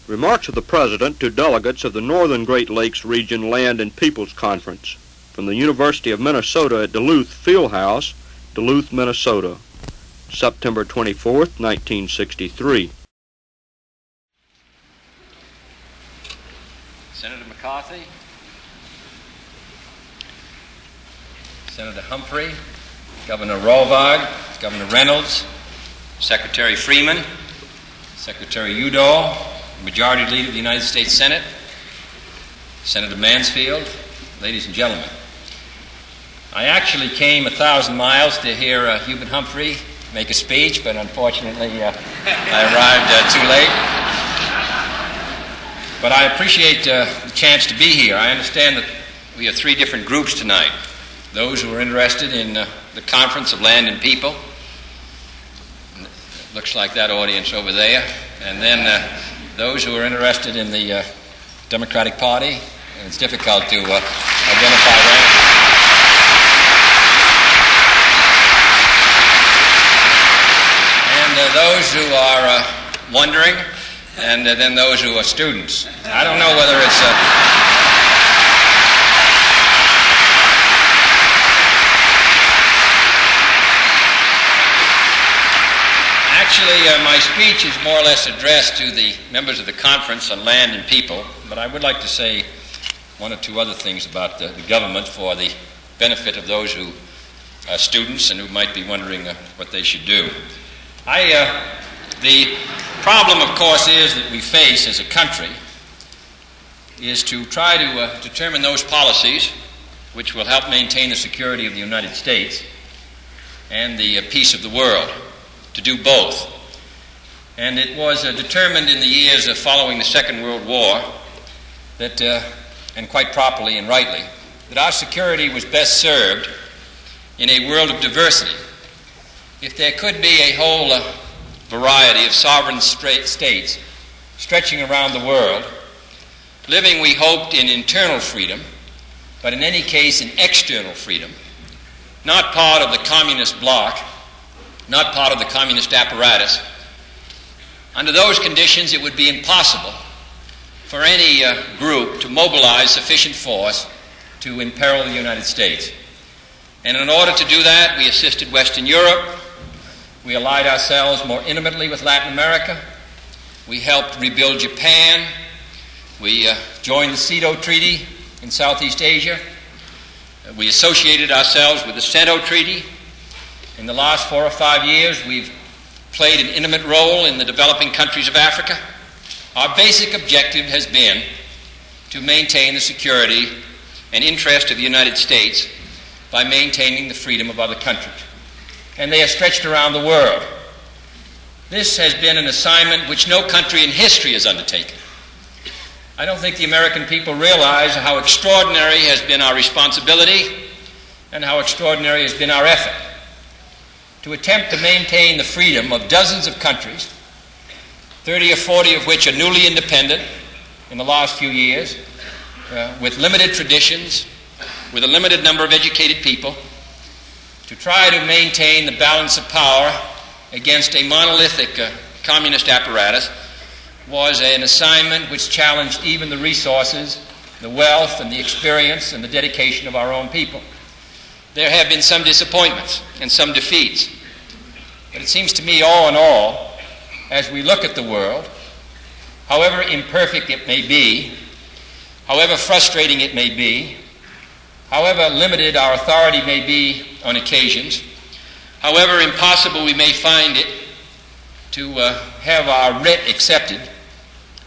Remarks of the President to delegates of the Northern Great Lakes Region Land and Peoples Conference from the University of Minnesota at Duluth Fieldhouse, Duluth, Minnesota, September 24th, 1963. Senator McCarthy, Senator Humphrey, Governor Rovard, Governor Reynolds, Secretary Freeman, Secretary Udall, Majority Leader of the United States Senate, Senator Mansfield, ladies and gentlemen. I actually came 1,000 miles to hear Hubert Humphrey make a speech, but unfortunately I arrived too late. But I appreciate the chance to be here. I understand that we have three different groups tonight. Those who are interested in the Conference of Land and People. Looks like that audience over there. And then those who are interested in the Democratic Party. And it's difficult to identify that. And those who are wondering, and then those who are students. I don't know whether it's Actually, my speech is more or less addressed to the members of the Conference on Land and People, but I would like to say one or two other things about the government for the benefit of those who are students and who might be wondering what they should do. The problem, of course, is that we face as a country is to try to determine those policies which will help maintain the security of the United States and the peace of the world, to do both. And it was determined in the years following the Second World War that, and quite properly and rightly, that our security was best served in a world of diversity. If there could be a whole variety of sovereign states stretching around the world, living, we hoped, in internal freedom, but in any case in external freedom, not part of the communist bloc, not part of the communist apparatus. Under those conditions, it would be impossible for any group to mobilize sufficient force to imperil the United States. And in order to do that, we assisted Western Europe. We allied ourselves more intimately with Latin America. We helped rebuild Japan. We joined the CETO Treaty in Southeast Asia. We associated ourselves with the CENTO Treaty. In the last 4 or 5 years, we've played an intimate role in the developing countries of Africa. Our basic objective has been to maintain the security and interest of the United States by maintaining the freedom of other countries. And they are stretched around the world. This has been an assignment which no country in history has undertaken. I don't think the American people realize how extraordinary has been our responsibility and how extraordinary has been our effort to attempt to maintain the freedom of dozens of countries, 30 or 40 of which are newly independent in the last few years, with limited traditions, with a limited number of educated people, to try to maintain the balance of power against a monolithic communist apparatus was an assignment which challenged even the resources, the wealth, and the experience and the dedication of our own people. There have been some disappointments and some defeats. But it seems to me, all in all, as we look at the world, however imperfect it may be, however frustrating it may be, however limited our authority may be on occasions, however impossible we may find it to have our writ accepted,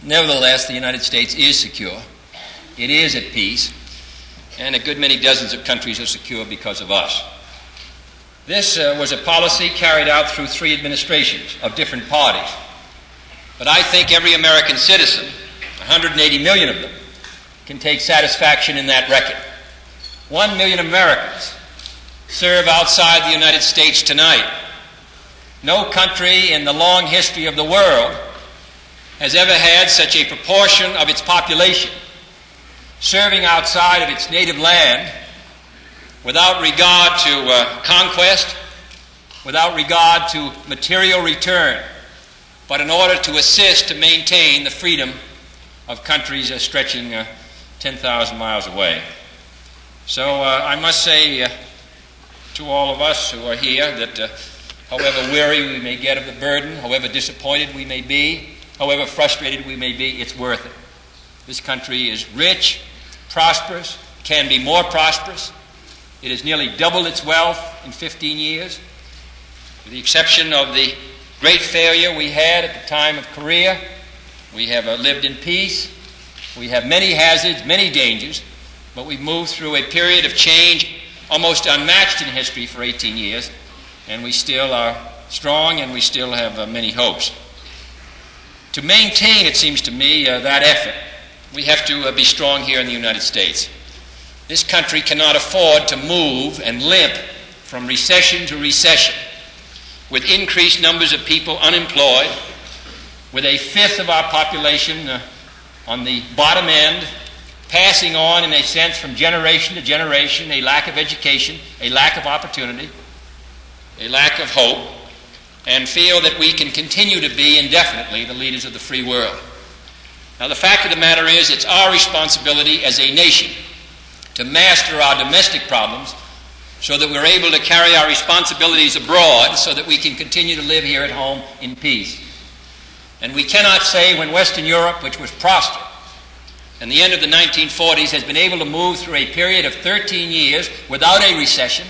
nevertheless, the United States is secure. It is at peace. And a good many dozens of countries are secure because of us. This was a policy carried out through 3 administrations of different parties. But I think every American citizen, 180 million of them, can take satisfaction in that record. 1 million Americans serve outside the United States tonight. No country in the long history of the world has ever had such a proportion of its population serving outside of its native land without regard to conquest, without regard to material return, but in order to assist to maintain the freedom of countries stretching 10,000 miles away. So I must say to all of us who are here that however weary we may get of the burden, however disappointed we may be, however frustrated we may be, it's worth it. This country is rich, prosperous, can be more prosperous. It has nearly doubled its wealth in 15 years. With the exception of the great failure we had at the time of Korea, we have lived in peace. We have many hazards, many dangers, but we've moved through a period of change almost unmatched in history for 18 years, and we still are strong and we still have many hopes. To maintain, it seems to me, that effort, we have to be strong here in the United States. This country cannot afford to move and limp from recession to recession with increased numbers of people unemployed, with a fifth of our population on the bottom end, passing on, in a sense, from generation to generation, a lack of education, a lack of opportunity, a lack of hope, and feel that we can continue to be indefinitely the leaders of the free world. Now, the fact of the matter is, it's our responsibility as a nation to master our domestic problems so that we're able to carry our responsibilities abroad so that we can continue to live here at home in peace. And we cannot say when Western Europe, which was prosperous, and the end of the 1940s has been able to move through a period of 13 years without a recession.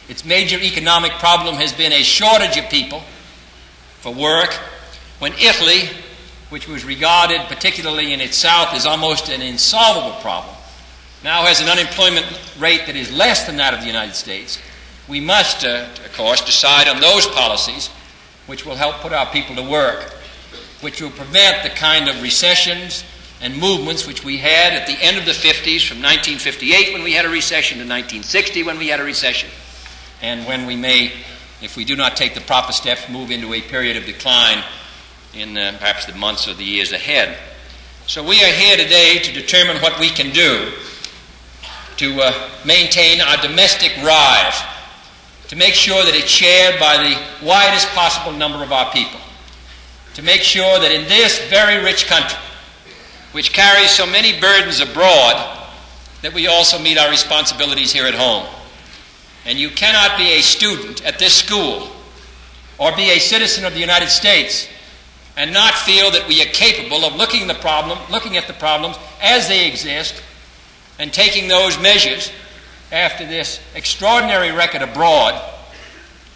Its major economic problem has been a shortage of people for work, when Italy, which was regarded, particularly in its south, as almost an insolvable problem, now has an unemployment rate that is less than that of the United States. We must, of course, decide on those policies which will help put our people to work, which will prevent the kind of recessions and movements which we had at the end of the 50s, from 1958 when we had a recession to 1960 when we had a recession, and when we may, if we do not take the proper steps, move into a period of decline in perhaps the months or the years ahead. So we are here today to determine what we can do to maintain our domestic rise, to make sure that it's shared by the widest possible number of our people, to make sure that in this very rich country, which carries so many burdens abroad, that we also meet our responsibilities here at home. And you cannot be a student at this school or be a citizen of the United States and not feel that we are capable of looking at the problems as they exist and taking those measures after this extraordinary record abroad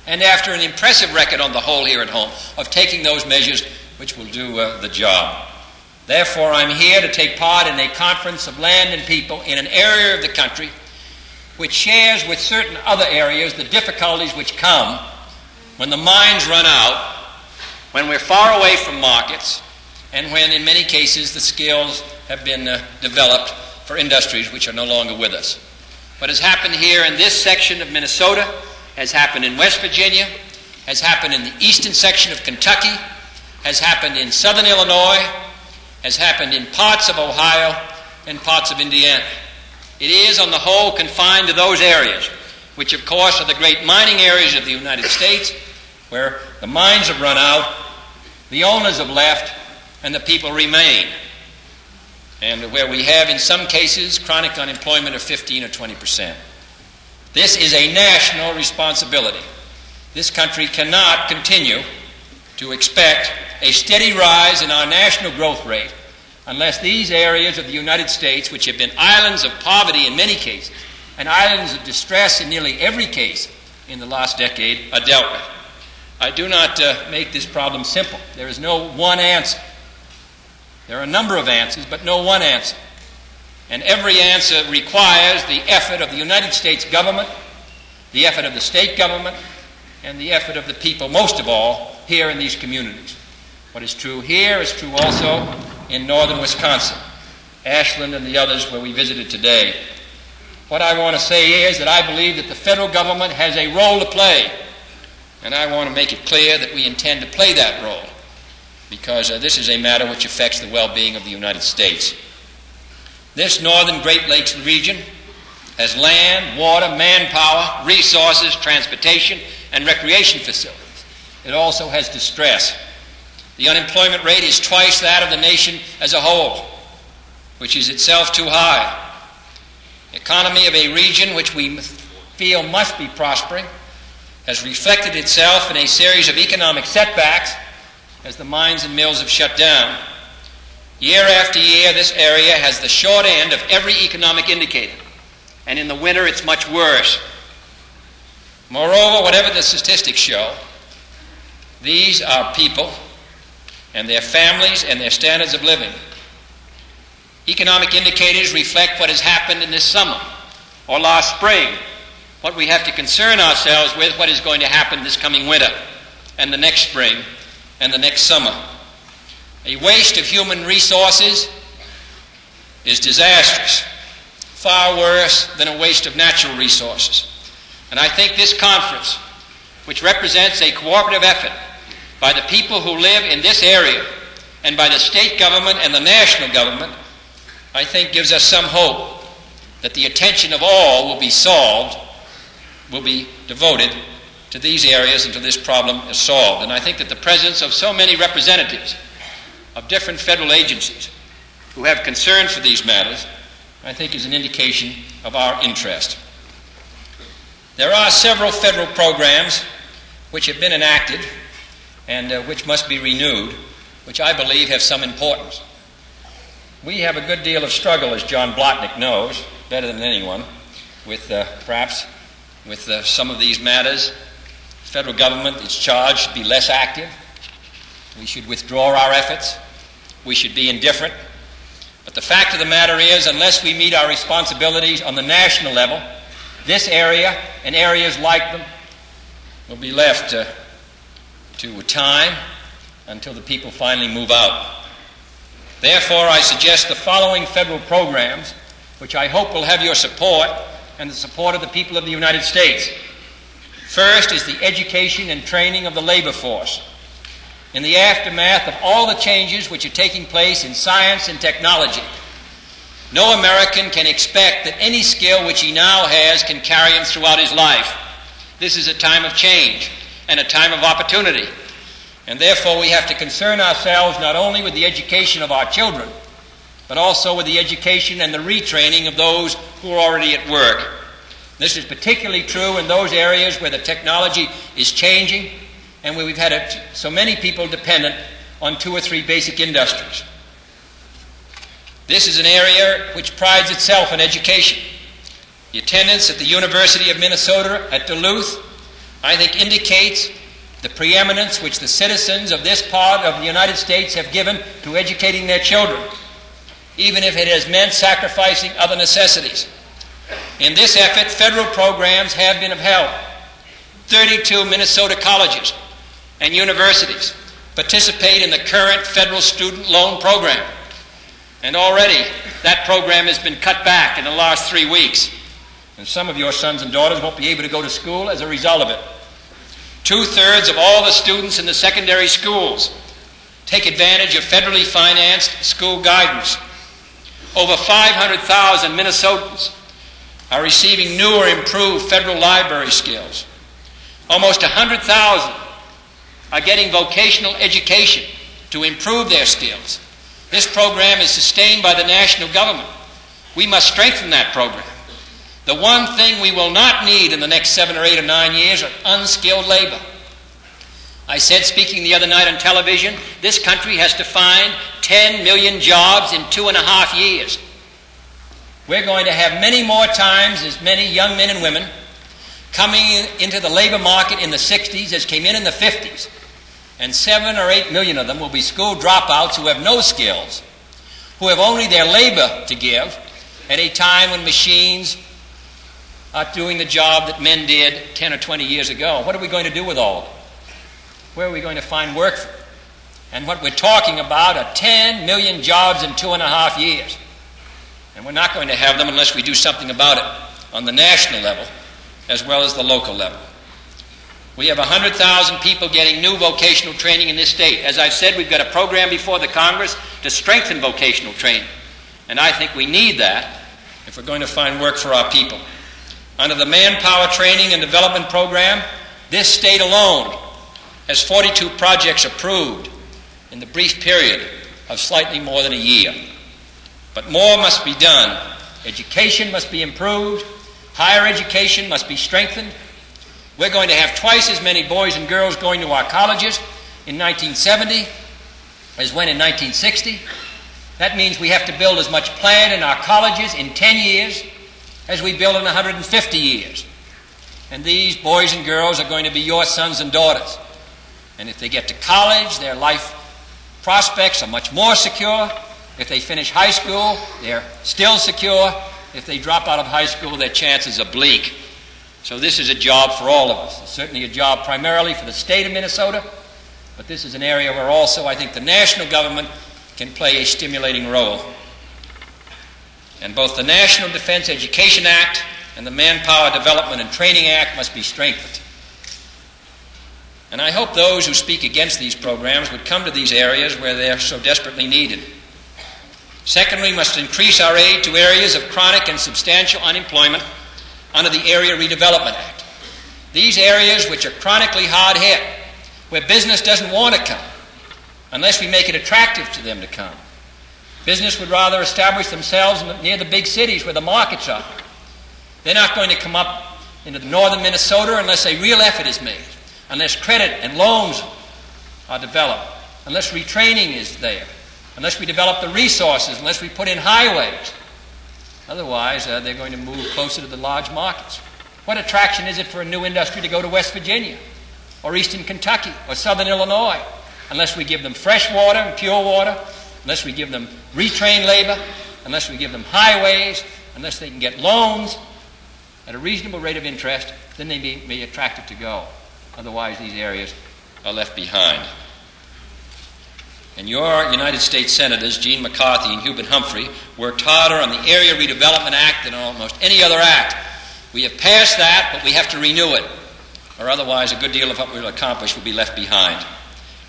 and after an impressive record on the whole here at home of taking those measures which will do the job. Therefore, I'm here to take part in a conference of land and people in an area of the country which shares with certain other areas the difficulties which come when the mines run out, when we're far away from markets, and when, in many cases, the skills have been developed for industries which are no longer with us. What has happened here in this section of Minnesota has happened in West Virginia, has happened in the eastern section of Kentucky, has happened in southern Illinois, has happened in parts of Ohio and parts of Indiana. It is, on the whole, confined to those areas, which, of course, are the great mining areas of the United States, where the mines have run out, the owners have left, and the people remain, and where we have, in some cases, chronic unemployment of 15 or 20%. This is a national responsibility. This country cannot continue to expect a steady rise in our national growth rate unless these areas of the United States, which have been islands of poverty in many cases and islands of distress in nearly every case in the last decade, are dealt with. I do not make this problem simple. There is no one answer. There are a number of answers, but no one answer. And every answer requires the effort of the United States government, the effort of the state government, and the effort of the people, most of all, here in these communities. What is true here is true also in northern Wisconsin, Ashland and the others where we visited today. What I want to say is that I believe that the federal government has a role to play, and I want to make it clear that we intend to play that role, because this is a matter which affects the well-being of the United States. This northern Great Lakes region has land, water, manpower, resources, transportation, and recreation facilities. It also has distress. The unemployment rate is twice that of the nation as a whole, which is itself too high. The economy of a region which we feel must be prospering has reflected itself in a series of economic setbacks as the mines and mills have shut down. Year after year, this area has the short end of every economic indicator, and in the winter it's much worse. Moreover, whatever the statistics show, these are people and their families and their standards of living. Economic indicators reflect what has happened in this summer or last spring. What we have to concern ourselves with, what is going to happen this coming winter and the next spring and the next summer. A waste of human resources is disastrous, far worse than a waste of natural resources. And I think this conference, which represents a cooperative effort by the people who live in this area and by the state government and the national government, I think gives us some hope that the attention of all will be devoted to these areas until this problem is solved. And I think that the presence of so many representatives of different federal agencies who have concern for these matters, I think is an indication of our interest. There are several federal programs which have been enacted and which must be renewed, which I believe have some importance. We have a good deal of struggle, as John Blotnick knows better than anyone, with some of these matters. The federal government is charged to be less active. We should withdraw our efforts. We should be indifferent. But the fact of the matter is, unless we meet our responsibilities on the national level, this area and areas like them will be left to time until the people finally move out. Therefore, I suggest the following federal programs, which I hope will have your support and the support of the people of the United States. First is the education and training of the labor force. In the aftermath of all the changes which are taking place in science and technology, no American can expect that any skill which he now has can carry him throughout his life. This is a time of change and a time of opportunity. And therefore we have to concern ourselves not only with the education of our children, but also with the education and the retraining of those who are already at work. This is particularly true in those areas where the technology is changing and where we've had so many people dependent on 2 or 3 basic industries. This is an area which prides itself on education. The attendance at the University of Minnesota at Duluth, I think, indicates the preeminence which the citizens of this part of the United States have given to educating their children, even if it has meant sacrificing other necessities. In this effort, federal programs have been upheld. 32 Minnesota colleges and universities participate in the current federal student loan program. And already that program has been cut back in the last 3 weeks. And some of your sons and daughters won't be able to go to school as a result of it. 2/3 of all the students in the secondary schools take advantage of federally financed school guidance. Over 500,000 Minnesotans are receiving new or improved federal library skills. Almost 100,000 are getting vocational education to improve their skills. This program is sustained by the national government. We must strengthen that program. The one thing we will not need in the next 7 or 8 or 9 years are unskilled labor. I said, speaking the other night on television, this country has to find 10 million jobs in 2.5 years. We're going to have many more times as many young men and women coming into the labor market in the 60s as came in the 50s. And 7 or 8 million of them will be school dropouts who have no skills, who have only their labor to give at a time when machines are doing the job that men did 10 or 20 years ago. What are we going to do with all of them? Where are we going to find work for? And what we're talking about are 10 million jobs in 2.5 years. And we're not going to have them unless we do something about it on the national level as well as the local level. We have 100,000 people getting new vocational training in this state. As I've said, we've got a program before the Congress to strengthen vocational training. And I think we need that if we're going to find work for our people. Under the Manpower Training and Development Program, this state alone has 42 projects approved in the brief period of slightly more than a year. But more must be done. Education must be improved. Higher education must be strengthened. We're going to have twice as many boys and girls going to our colleges in 1970 as when in 1960. That means we have to build as much plan in our colleges in 10 years as we build in 150 years. And these boys and girls are going to be your sons and daughters. And if they get to college, their life prospects are much more secure. If they finish high school, they're still secure. If they drop out of high school, their chances are bleak. So this is a job for all of us. It's certainly a job primarily for the state of Minnesota, but this is an area where also I think the national government can play a stimulating role. And both the National Defense Education Act and the Manpower Development and Training Act must be strengthened. And I hope those who speak against these programs would come to these areas where they're so desperately needed. Secondly, we must increase our aid to areas of chronic and substantial unemployment under the Area Redevelopment Act. These areas which are chronically hard hit, where business doesn't want to come unless we make it attractive to them to come. Business would rather establish themselves near the big cities where the markets are. They're not going to come up into northern Minnesota unless a real effort is made, unless credit and loans are developed, unless retraining is there, unless we develop the resources, unless we put in highways. Otherwise, they're going to move closer to the large markets. What attraction is it for a new industry to go to West Virginia or eastern Kentucky or southern Illinois unless we give them fresh water and pure water, unless we give them retrained labor, unless we give them highways, unless they can get loans at a reasonable rate of interest, then they may be attracted to go. Otherwise, these areas are left behind. And your United States Senators, Gene McCarthy and Hubert Humphrey, worked harder on the Area Redevelopment Act than on almost any other act. We have passed that, but we have to renew it, or otherwise a good deal of what we'll accomplish will be left behind.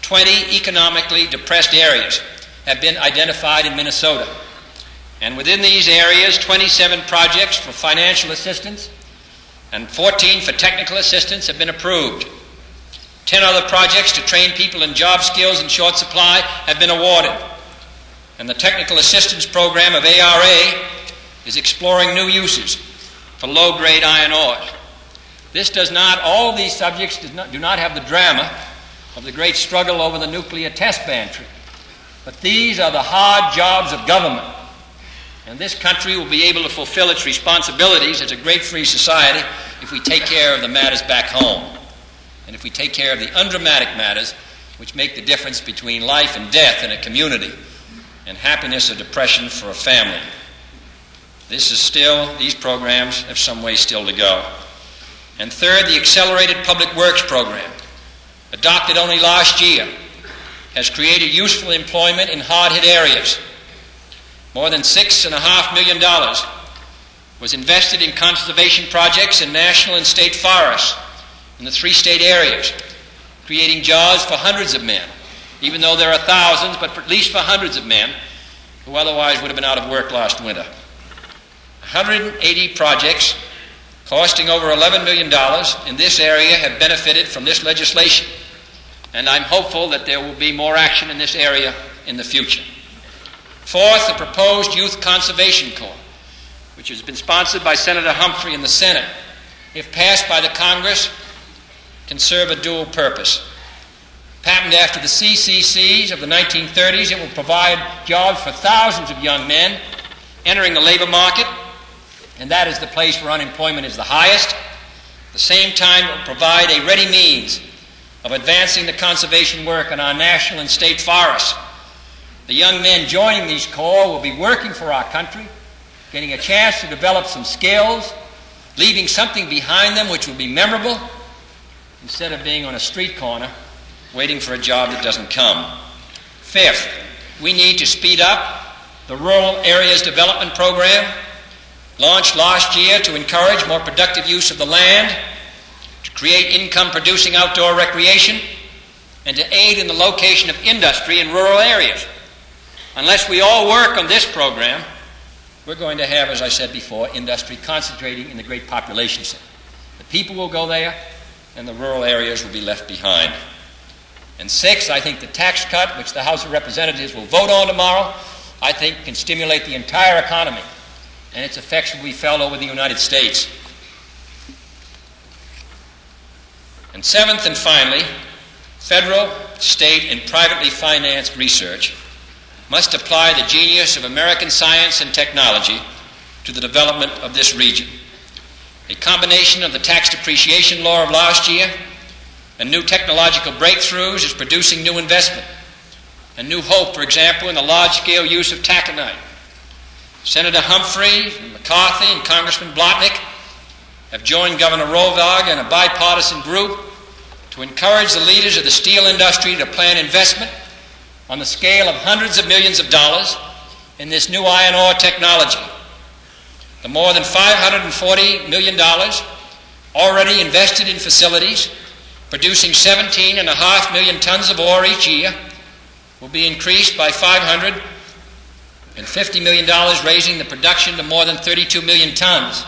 20 economically depressed areas have been identified in Minnesota. And within these areas, 27 projects for financial assistance and 14 for technical assistance have been approved. 10 other projects to train people in job skills in short supply have been awarded. And the technical assistance program of ARA is exploring new uses for low-grade iron ores. All these subjects do not have the drama of the great struggle over the nuclear test ban treaty. But these are the hard jobs of government. And this country will be able to fulfill its responsibilities as a great free society if we take care of the matters back home. And if we take care of the undramatic matters which make the difference between life and death in a community and happiness or depression for a family. These programs have some way still to go. And third, the Accelerated Public Works Program, adopted only last year, has created useful employment in hard-hit areas. More than $6.5 million was invested in conservation projects in national and state forests in the 3 state areas, creating jobs for hundreds of men, even though there are thousands, but at least for hundreds of men who otherwise would have been out of work last winter. 180 projects costing over $11 million in this area have benefited from this legislation, and I'm hopeful that there will be more action in this area in the future. Fourth, the proposed Youth Conservation Corps, which has been sponsored by Senator Humphrey in the Senate, if passed by the Congress, can serve a dual purpose. Patterned after the CCCs of the 1930s, it will provide jobs for thousands of young men entering the labor market, and that is the place where unemployment is the highest. At the same time, it will provide a ready means of advancing the conservation work in our national and state forests. The young men joining these corps will be working for our country, getting a chance to develop some skills, leaving something behind them which will be memorable, instead of being on a street corner waiting for a job that doesn't come. Fifth, we need to speed up the Rural Areas Development Program, launched last year to encourage more productive use of the land, to create income-producing outdoor recreation, and to aid in the location of industry in rural areas. Unless we all work on this program, we're going to have, as I said before, industry concentrating in the great population center. The people will go there, and the rural areas will be left behind. And 6, I think the tax cut, which the House of Representatives will vote on tomorrow, I think can stimulate the entire economy, and its effects will be felt over the United States. And 7th and finally, federal, state, and privately financed research must apply the genius of American science and technology to the development of this region. A combination of the tax depreciation law of last year and new technological breakthroughs is producing new investment and new hope, for example, in the large-scale use of taconite. Senator Humphrey, McCarthy, and Congressman Blotnick have joined Governor Rovag and a bipartisan group to encourage the leaders of the steel industry to plan investment on the scale of hundreds of millions of dollars in this new iron ore technology. The more than $540 million already invested in facilities producing 17.5 million tons of ore each year will be increased by $550 million, raising the production to more than 32 million tons.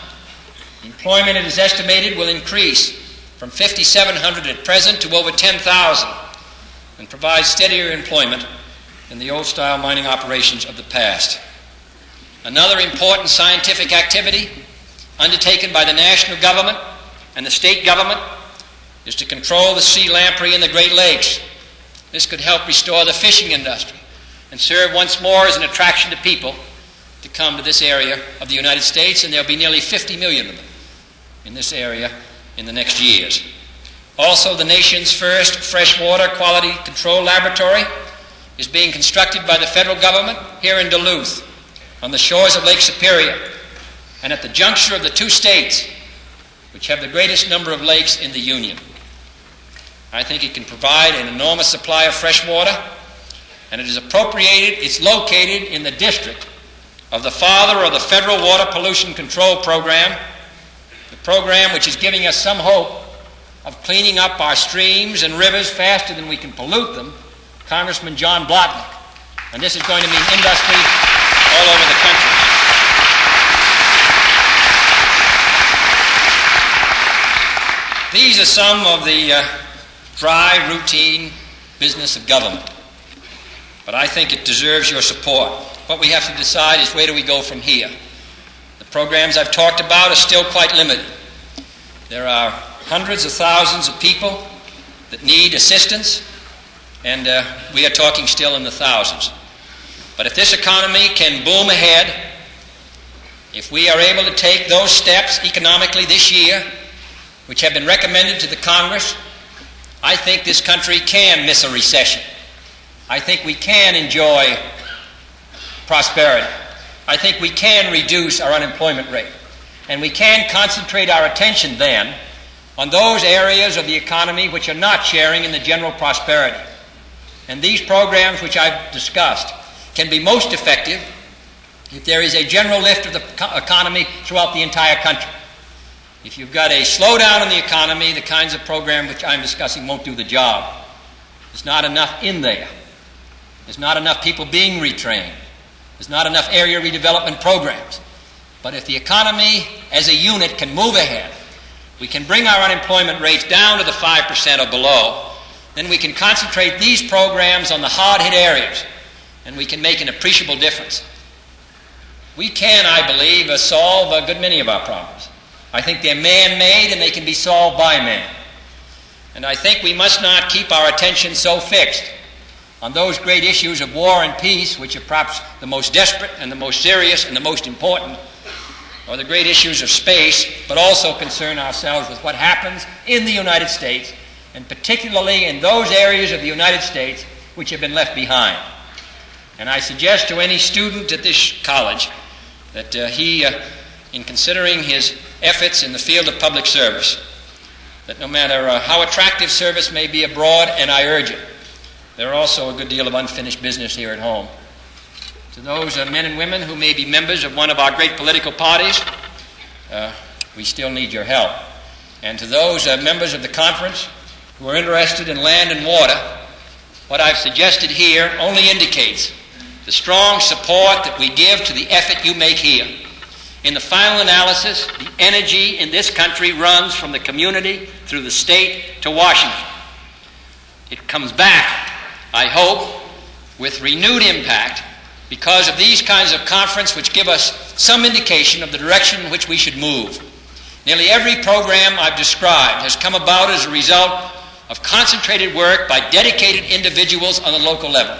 Employment, it is estimated, will increase from 5,700 at present to over 10,000 and provide steadier employment than the old-style mining operations of the past. Another important scientific activity undertaken by the national government and the state government is to control the sea lamprey in the Great Lakes. This could help restore the fishing industry and serve once more as an attraction to people to come to this area of the United States, and there'll be nearly 50 million of them in this area in the next years. Also, the nation's first freshwater quality control laboratory is being constructed by the federal government here in Duluth on the shores of Lake Superior and at the juncture of the two states which have the greatest number of lakes in the Union. I think it can provide an enormous supply of fresh water, and it's located in the district of the father of the Federal Water Pollution Control Program, the program which is giving us some hope of cleaning up our streams and rivers faster than we can pollute them, Congressman John Blotnick. And this is going to mean industry all over the country. These are some of the dry, routine business of government. But I think it deserves your support. What we have to decide is, where do we go from here? The programs I've talked about are still quite limited. There are hundreds of thousands of people that need assistance, and we are talking still in the thousands. But if this economy can boom ahead, if we are able to take those steps economically this year, which have been recommended to the Congress, I think this country can miss a recession. I think we can enjoy prosperity. I think we can reduce our unemployment rate. And we can concentrate our attention then on those areas of the economy which are not sharing in the general prosperity. And these programs which I've discussed can be most effective if there is a general lift of the economy throughout the entire country. If you've got a slowdown in the economy, the kinds of programs which I'm discussing won't do the job. There's not enough in there. There's not enough people being retrained. There's not enough area redevelopment programs. But if the economy as a unit can move ahead, we can bring our unemployment rates down to the 5% or below, then we can concentrate these programs on the hard-hit areas, and we can make an appreciable difference. We can, I believe, solve a good many of our problems. I think they're man-made, and they can be solved by man. And I think we must not keep our attention so fixed on those great issues of war and peace, which are perhaps the most desperate and the most serious and the most important, or the great issues of space, but also concern ourselves with what happens in the United States, and particularly in those areas of the United States which have been left behind. And I suggest to any student at this college that in considering his efforts in the field of public service, that no matter how attractive service may be abroad, and I urge it, there are also a good deal of unfinished business here at home. To those men and women who may be members of one of our great political parties, we still need your help. And to those members of the conference who are interested in land and water, what I've suggested here only indicates the strong support that we give to the effort you make here. In the final analysis, the energy in this country runs from the community through the state to Washington. it comes back, I hope, with renewed impact because of these kinds of conferences which give us some indication of the direction in which we should move. Nearly every program I've described has come about as a result of concentrated work by dedicated individuals on the local level.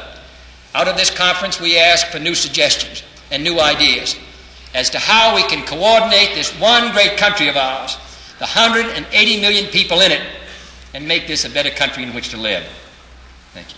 Out of this conference, we ask for new suggestions and new ideas as to how we can coordinate this one great country of ours, the 180 million people in it, and make this a better country in which to live. Thank you.